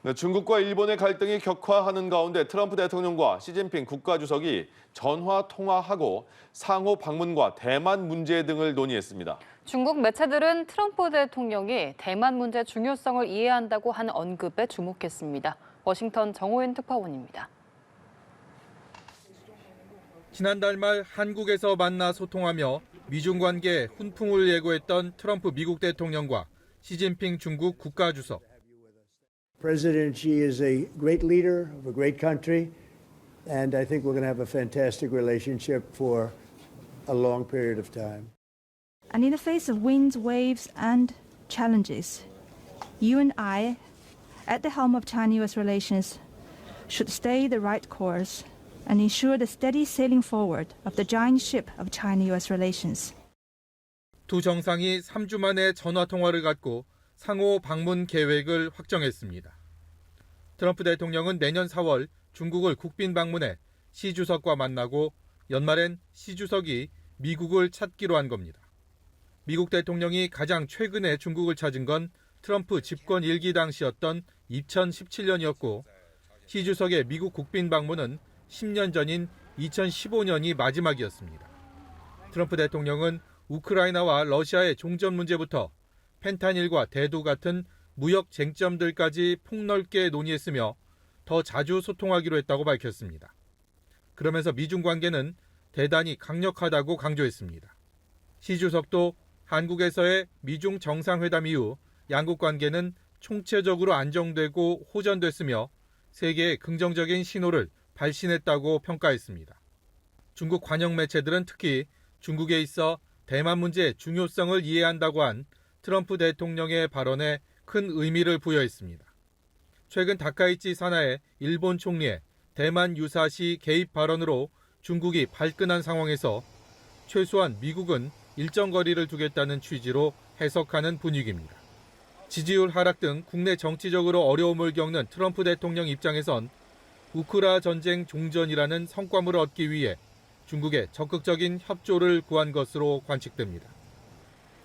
네, 중국과 일본의 갈등이 격화하는 가운데 트럼프 대통령과 시진핑 국가주석이 전화 통화하고 상호 방문과 대만 문제 등을 논의했습니다. 중국 매체들은 트럼프 대통령이 대만 문제 중요성을 이해한다고 한 언급에 주목했습니다. 워싱턴 정호연 특파원입니다. 지난달 말 한국에서 만나 소통하며 미중 관계에 훈풍을 예고했던 트럼프 미국 대통령과 시진핑 중국 국가주석. President Xi is a great leader of a great country, and I think we're going to have a fantastic relationship for a long period of time. And in the face of winds, waves, and challenges, you and I, at the helm of China-US relations, should stay the right course and ensure the steady sailing forward of the giant ship of China-US relations. 두 정상이 3주 만에 전화 통화를 갖고 상호 방문 계획을 확정했습니다. 트럼프 대통령은 내년 4월 중국을 국빈 방문해 시 주석과 만나고 연말엔 시 주석이 미국을 찾기로 한 겁니다. 미국 대통령이 가장 최근에 중국을 찾은 건 트럼프 집권 1기 당시였던 2017년이었고 시 주석의 미국 국빈 방문은 10년 전인 2015년이 마지막이었습니다. 트럼프 대통령은 우크라이나와 러시아의 종전 문제부터 펜타닐과 대두 같은 무역 쟁점들까지 폭넓게 논의했으며 더 자주 소통하기로 했다고 밝혔습니다. 그러면서 미중 관계는 대단히 강력하다고 강조했습니다. 시 주석도 한국에서의 미중 정상회담 이후 양국 관계는 총체적으로 안정되고 호전됐으며 세계에 긍정적인 신호를 발신했다고 평가했습니다. 중국 관영 매체들은 특히 중국에 있어 대만 문제의 중요성을 이해한다고 한 트럼프 대통령의 발언에 큰 의미를 부여했습니다. 최근 다카이치 산하의 일본 총리의 대만 유사시 개입 발언으로 중국이 발끈한 상황에서 최소한 미국은 일정 거리를 두겠다는 취지로 해석하는 분위기입니다. 지지율 하락 등 국내 정치적으로 어려움을 겪는 트럼프 대통령 입장에선 우크라 전쟁 종전이라는 성과물을 얻기 위해 중국의 적극적인 협조를 구한 것으로 관측됩니다.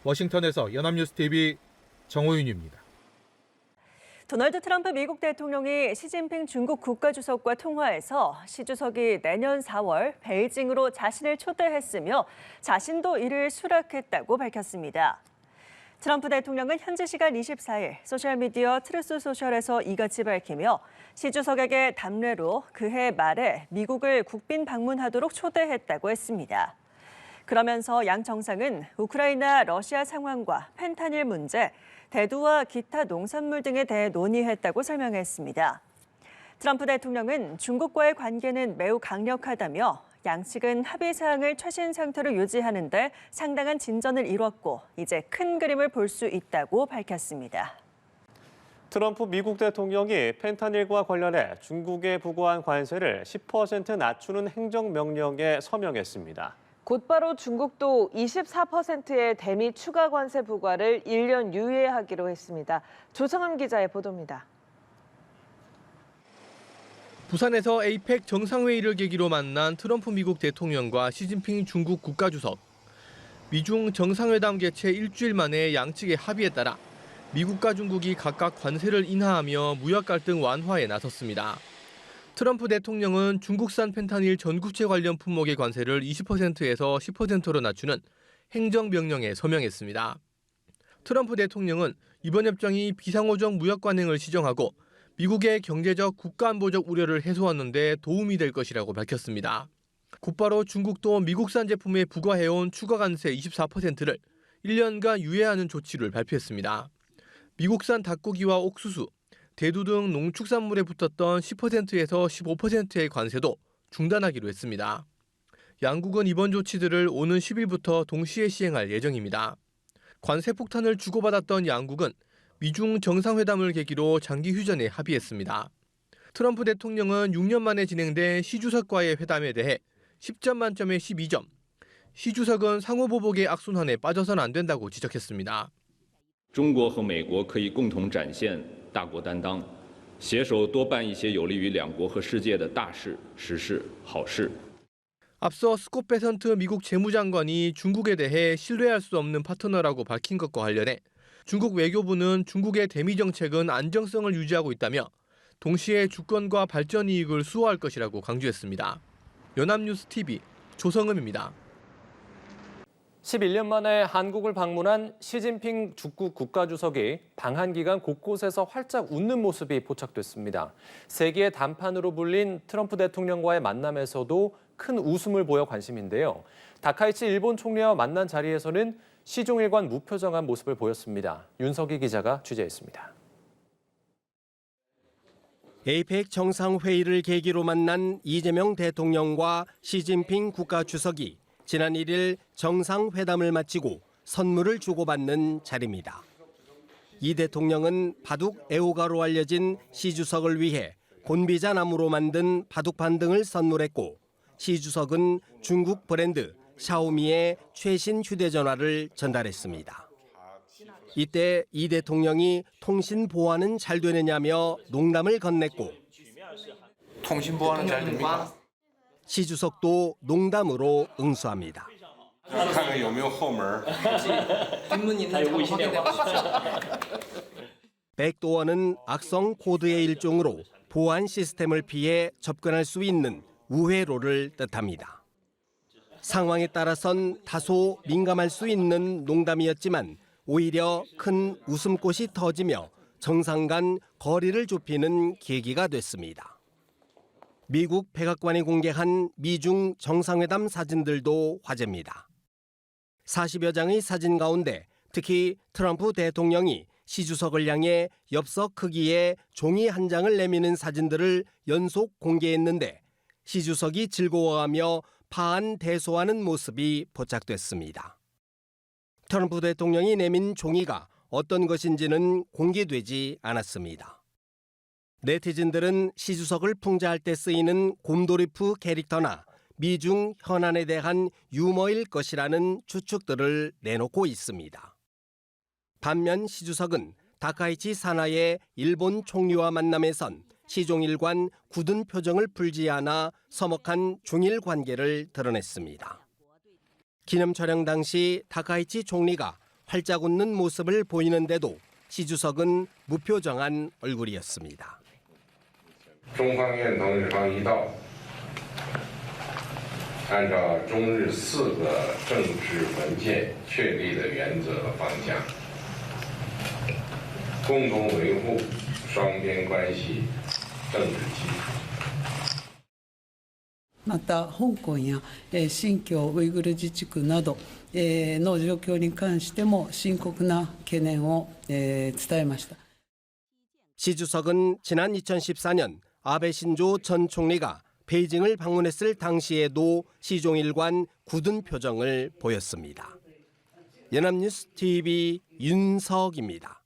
워싱턴에서 연합뉴스TV 정호윤입니다. 도널드 트럼프 미국 대통령이 시진핑 중국 국가주석과 통화해서 시 주석이 내년 4월 베이징으로 자신을 초대했으며 자신도 이를 수락했다고 밝혔습니다. 트럼프 대통령은 현지 시간 24일 소셜미디어 트루스 소셜에서 이같이 밝히며 시 주석에게 답례로 그해 말에 미국을 국빈 방문하도록 초대했다고 했습니다. 그러면서 양 정상은 우크라이나, 러시아 상황과 펜타닐 문제, 대두와 기타 농산물 등에 대해 논의했다고 설명했습니다. 트럼프 대통령은 중국과의 관계는 매우 강력하다며 양측은 합의 사항을 최신 상태로 유지하는 데 상당한 진전을 이뤘고 이제 큰 그림을 볼 수 있다고 밝혔습니다. 트럼프 미국 대통령이 펜타닐과 관련해 중국에 부과한 관세를 10% 낮추는 행정명령에 서명했습니다. 곧바로 중국도 24%의 대미 추가 관세 부과를 1년 유예하기로 했습니다. 조성은 기자의 보도입니다. 부산에서 에이펙 정상회의를 계기로 만난 트럼프 미국 대통령과 시진핑 중국 국가주석. 미중 정상회담 개최 일주일 만에 양측의 합의에 따라 미국과 중국이 각각 관세를 인하하며 무역 갈등 완화에 나섰습니다. 트럼프 대통령은 중국산 펜타닐 전구체 관련 품목의 관세를 20%에서 10%로 낮추는 행정명령에 서명했습니다. 트럼프 대통령은 이번 협정이 비상호적 무역 관행을 시정하고 미국의 경제적 국가안보적 우려를 해소하는 데 도움이 될 것이라고 밝혔습니다. 곧바로 중국도 미국산 제품에 부과해온 추가 관세 24%를 1년간 유예하는 조치를 발표했습니다. 미국산 닭고기와 옥수수, 대두 등 농축산물에 붙었던 10%에서 15%의 관세도 중단하기로 했습니다. 양국은 이번 조치들을 오는 10일부터 동시에 시행할 예정입니다. 관세 폭탄을 주고받았던 양국은 미중 정상회담을 계기로 장기 휴전에 합의했습니다. 트럼프 대통령은 6년 만에 진행된 시 주석과의 회담에 대해 10점 만점에 12점, 시 주석은 상호보복의 악순환에 빠져서는 안 된다고 지적했습니다. 中国和美国可以共同展现大国担当，携手多办一些有利于两国和世界的大事、实事、好事。 앞서 스콧 베선트 미국 재무장관이 중국에 대해 신뢰할 수 없는 파트너라고 밝힌 것과 관련해 중국 외교부는 중국의 대미 정책은 안정성을 유지하고 있다며 동시에 주권과 발전 이익을 수호할 것이라고 강조했습니다. 연합뉴스TV 조성음입니다. 11년 만에 한국을 방문한 시진핑 중국 국가주석이 방한 기간 곳곳에서 활짝 웃는 모습이 포착됐습니다. 세계의 단판으로 불린 트럼프 대통령과의 만남에서도 큰 웃음을 보여 관심인데요. 다카이치 일본 총리와 만난 자리에서는 시종일관 무표정한 모습을 보였습니다. 윤석희 기자가 취재했습니다. 에이펙 정상회의를 계기로 만난 이재명 대통령과 시진핑 국가주석이 지난 1일 정상회담을 마치고 선물을 주고받는 자리입니다. 이 대통령은 바둑 애호가로 알려진 시 주석을 위해 곤비자 나무로 만든 바둑판 등을 선물했고, 시 주석은 중국 브랜드 샤오미의 최신 휴대전화를 전달했습니다. 이때 이 대통령이 통신 보안은 잘 되느냐며 농담을 건넸고, 통신 보안은 잘 됩니까? 시 주석도 농담으로 응수합니다. 백도어는 악성 코드의 일종으로 보안 시스템을 피해 접근할 수 있는 우회로를 뜻합니다. 상황에 따라선 다소 민감할 수 있는 농담이었지만 오히려 큰 웃음꽃이 터지며 정상 간 거리를 좁히는 계기가 됐습니다. 미국 백악관이 공개한 미중 정상회담 사진들도 화제입니다. 40여 장의 사진 가운데 특히 트럼프 대통령이 시 주석을 향해 엽서 크기의 종이 한 장을 내미는 사진들을 연속 공개했는데, 시 주석이 즐거워하며 파안대소하는 모습이 포착됐습니다. 트럼프 대통령이 내민 종이가 어떤 것인지는 공개되지 않았습니다. 네티즌들은 시 주석을 풍자할 때 쓰이는 곰돌이프 캐릭터나 미중 현안에 대한 유머일 것이라는 추측들을 내놓고 있습니다. 반면 시 주석은 다카이치 산하의 일본 총리와 만남에선 시종일관 굳은 표정을 풀지 않아 서먹한 중일 관계를 드러냈습니다. 기념 촬영 당시 다카이치 총리가 활짝 웃는 모습을 보이는데도 시主席은 무표정한 얼굴이었습니다. 中方愿同日方一道，按照中日4个政治文件确立的原则和方向，共同维护双边关系政治基础。 また香港や新疆ウイグル自治区などの状況に関しても深刻な懸念を伝えました。 시 주석은 지난 2014년 아베 신조 전 총리가 베이징을 방문했을 당시에도 시종일관 굳은 표정을 보였습니다. 연합뉴스 TV 윤석입니다.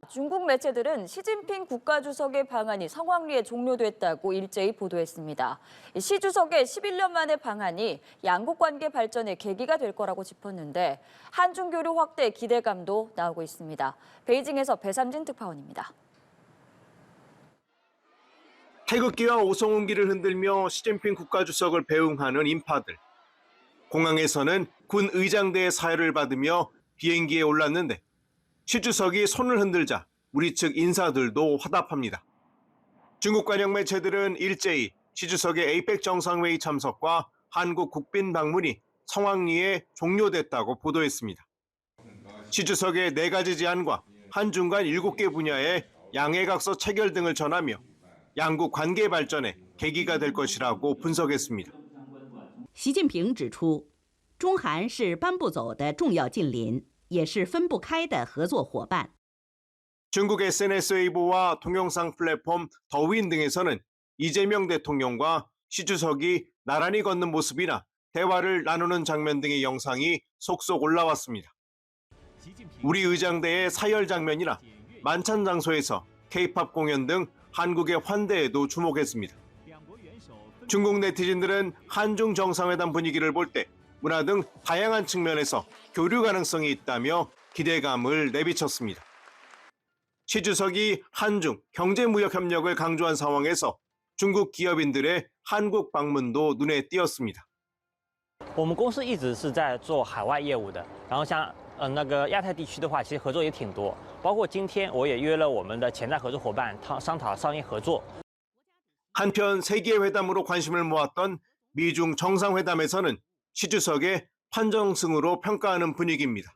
중국 매체들은 시진핑 국가주석의 방한이 성황리에 종료됐다고 일제히 보도했습니다. 시 주석의 11년 만의 방한이 양국 관계 발전의 계기가 될 거라고 짚었는데 한중 교류 확대 기대감도 나오고 있습니다. 베이징에서 배삼진 특파원입니다. 태극기와 오송홍기를 흔들며 시진핑 국가주석을 배웅하는 인파들. 공항에서는 군 의장대의 사회를 받으며 비행기에 올랐는데 시 주석이 손을 흔들자 우리 측 인사들도 화답합니다. 중국 관영 매체들은 일제히 시 주석의 에이펙 정상회의 참석과 한국 국빈 방문이 성황리에 종료됐다고 보도했습니다. 시 주석의 4가지 제안과 한중 간 7개 분야의 양해각서 체결 등을 전하며 양국 관계 발전에 계기가 될 것이라고 분석했습니다. 习近平指出，中韩是搬不走的重要近邻，也是分不开的合作伙伴。 중국 SNS 웨이보와 동영상 플랫폼 더윈 등에서는 이재명 대통령과 시 주석이 나란히 걷는 모습이나 대화를 나누는 장면 등의 영상이 속속 올라왔습니다. 우리 의장대의 사열 장면이나 만찬 장소에서 K-팝 공연 등 한국의 환대에도 주목했습니다. 중국 네티즌들은 한중 정상회담 분위기를 볼 때 문화 등 다양한 측면에서 교류 가능성이 있다며 기대감을 내비쳤습니다. 시 주석이 한중 경제무역 협력을 강조한 상황에서 중국 기업인들의 한국 방문도 눈에 띄었습니다. 我们公司一直是在做海外业务的，然后像那个亚太地区的话，其实合作也挺多，包括今天我也约了我们的潜在合作伙伴商讨商业合作。 한편 세계회담으로 관심을 모았던 미중 정상회담에서는 시 주석의 판정승으로 평가하는 분위기입니다.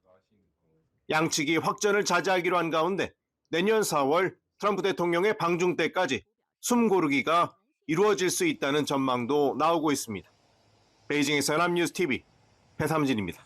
양측이 확전을 자제하기로 한 가운데 내년 4월 트럼프 대통령의 방중 때까지 숨고르기가 이루어질 수 있다는 전망도 나오고 있습니다. 베이징에서 연합뉴스 TV 배삼진입니다.